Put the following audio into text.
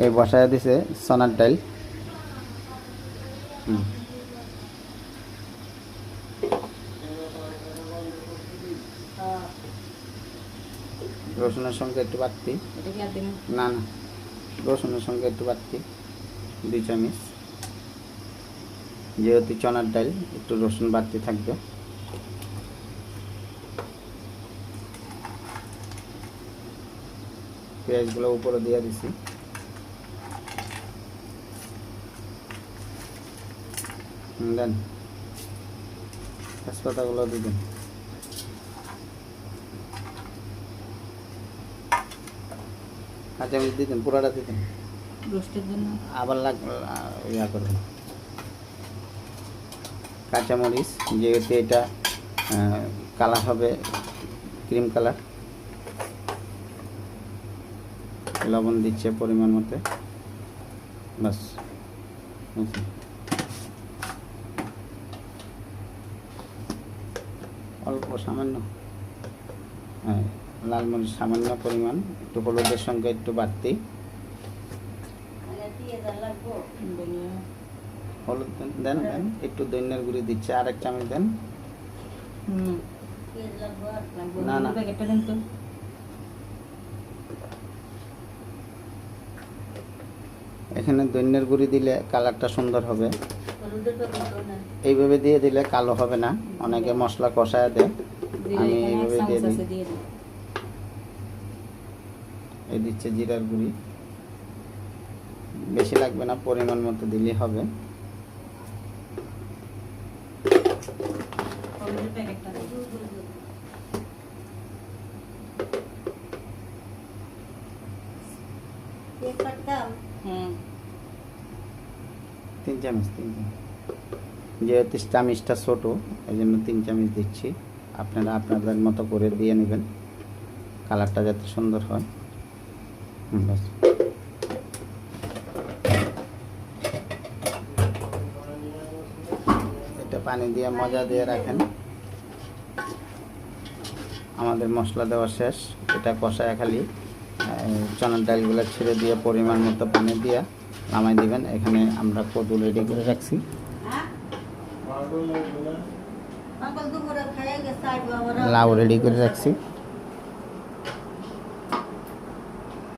এই বসায় দিছে সোনার ডাল। রসুনের সঙ্গে একটু বাড়তি, না না রসুনের সঙ্গে একটু বাড়তি 2 চামচ, যেহেতু চনার ডাল একটু রসুন বাড়তি থাকবে। পেঁয়াজগুলো উপরে দিয়ে দিছি। দেন তেজপাতাগুলো দিবেন। কাঁচামরিচ দিতেন, পুরাটা দিতেন আবার ইয়া করবেন। কাঁচামরিচ যেহেতু এটা কালার হবে ক্রিম কালার। লবণ দিচ্ছে পরিমাণ মতো, বাস। অল্প সামান্য, হ্যাঁ লাল মরিচ সামান্য পরিমাণ, একটু হলুদের সঙ্গে একটু বাড়তি। হলুদ দেন, দেন একটু ধনিয়ার গুঁড়ি দিচ্ছে, আর 1 চামচ দেন। না না এখানে ধনিয়ার গুঁড়ি দিলে কালারটা সুন্দর হবে, এইভাবে দিয়ে দিলে কালো হবে না। অনেকে মশলা কষায় দেয়, আমি এইভাবে দিয়ে দিই। এই দিচ্ছে জিরার গুঁড়ি, বেশি লাগবে না, পরিমাণ মতো দিলেই হবে। তিন চামচ যেহেতু চামচটা ছোট এই জন্য 3 চামচ দিচ্ছি। আপনারা আপনাদের মতো করে দিয়ে নেবেন, কালারটা যাতে সুন্দর হয়। বাস। এটা পানি দিয়ে মজা দিয়ে রাখেন। আমাদের মশলা দেওয়া শেষ, এটা কষায় খালি চনার ডালগুলো ছেড়ে দিয়ে পরিমাণ মতো পানি দিয়ে নামাই দিবেন। এখানে আমরা কদু রেডি করে রাখছি, লাউ রেডি করে রাখছি।